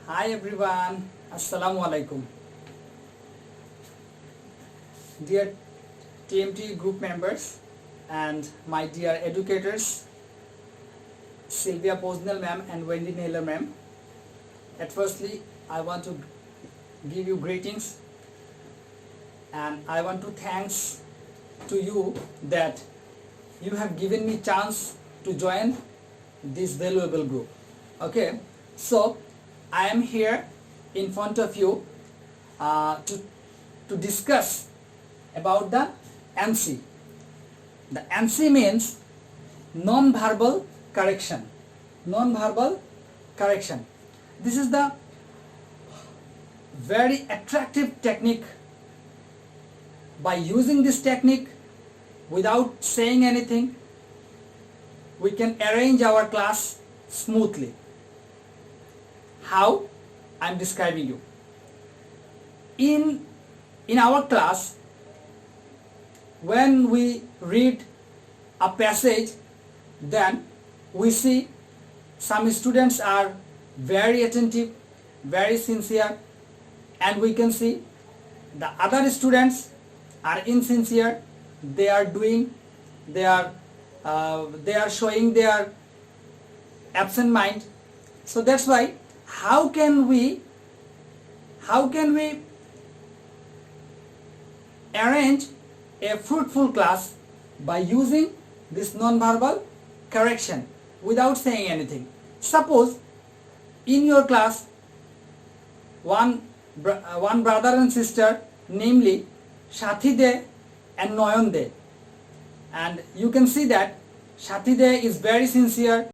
Hi everyone, Assalamu alaikum. Dear TMT group members and my dear educators, Sylvia Posnell ma'am and Wendy Naylor ma'am. At firstly, I want to give you greetings and I want to thanks to you that you have given me chance to join this valuable group. Okay, so I am here in front of you to discuss about the NC. The NC means non-verbal correction. Non-verbal correction. This is the very attractive technique. By using this technique, without saying anything, we can arrange our class smoothly. How? I am describing you. In our class, when we read a passage, then we see some students are very attentive, very sincere, and we can see the other students are insincere. They are showing their absent mind. So that's why how can we arrange a fruitful class? By using this non-verbal correction without saying anything. Suppose in your class one brother and sister, namely Shathide and Noyonde, and you can see that Shathide is very sincere,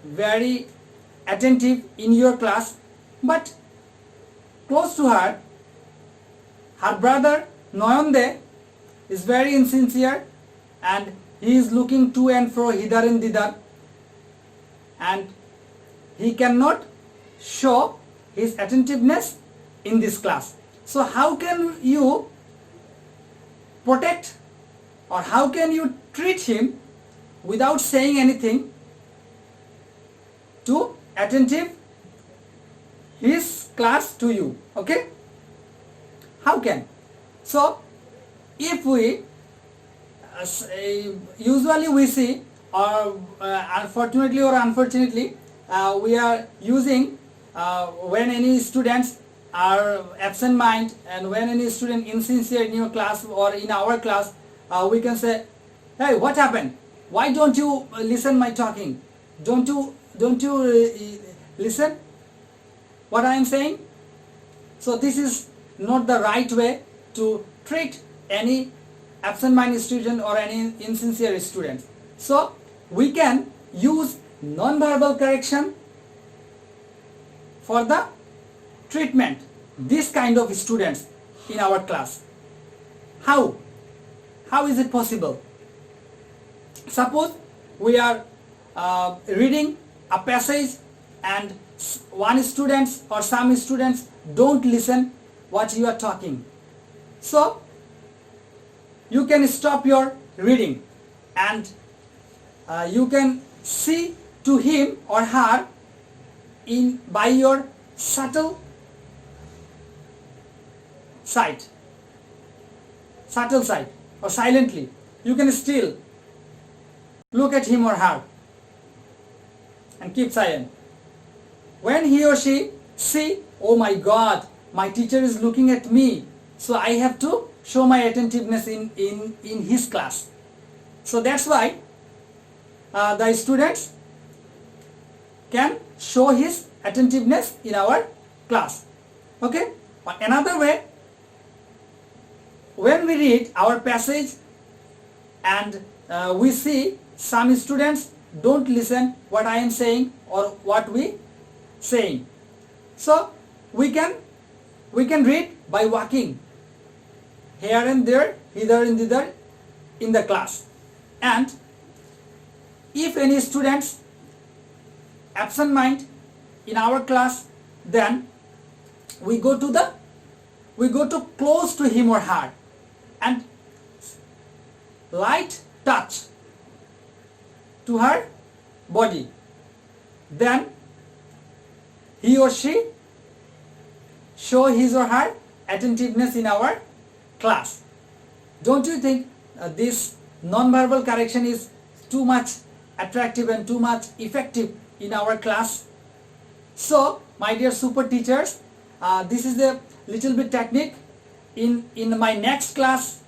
very attentive in your class, but close to her, her brother Noyonde is very insincere and he is looking to and fro, hither and thither, and he cannot show his attentiveness in this class. So how can you protect or how can you treat him without saying anything to attentive his class to you? Okay, how can? So if we usually we see, or unfortunately or unfortunately, we are using when any students are absent mind and when any student insincere in your class or in our class, we can say, hey, what happened? Why don't you listen my talking? Don't you listen what I am saying? So this is not the right way to treat any absent-minded student or any insincere student. So we can use non-verbal correction for the treatment this kind of students in our class. How is it possible? Suppose we are reading a passage and one student or some students don't listen what you are talking. So you can stop your reading and you can see to him or her by your subtle sight or silently. You can still look at him or her and keep silent. When he or she see, oh my God, my teacher is looking at me, so I have to show my attentiveness in his class. So that's why the students can show his attentiveness in our class. Okay? Another way, when we read our passage and we see some students don't listen what I am saying or what we saying. So we can read by walking here and there, hither and thither in the class. And if any students absent mind in our class, then we go to close to him or her and light touch to her body. Then he or she show his or her attentiveness in our class. Don't you think this non-verbal correction is too much attractive and too much effective in our class? So, my dear super teachers, this is a little bit technique. In my next class,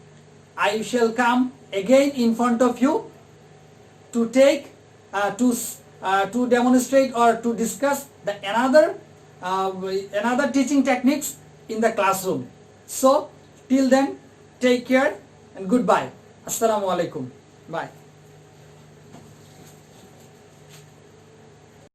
I shall come again in front of you to take to demonstrate or to discuss the another teaching techniques in the classroom. So till then, take care and goodbye. Assalamu alaikum. Bye.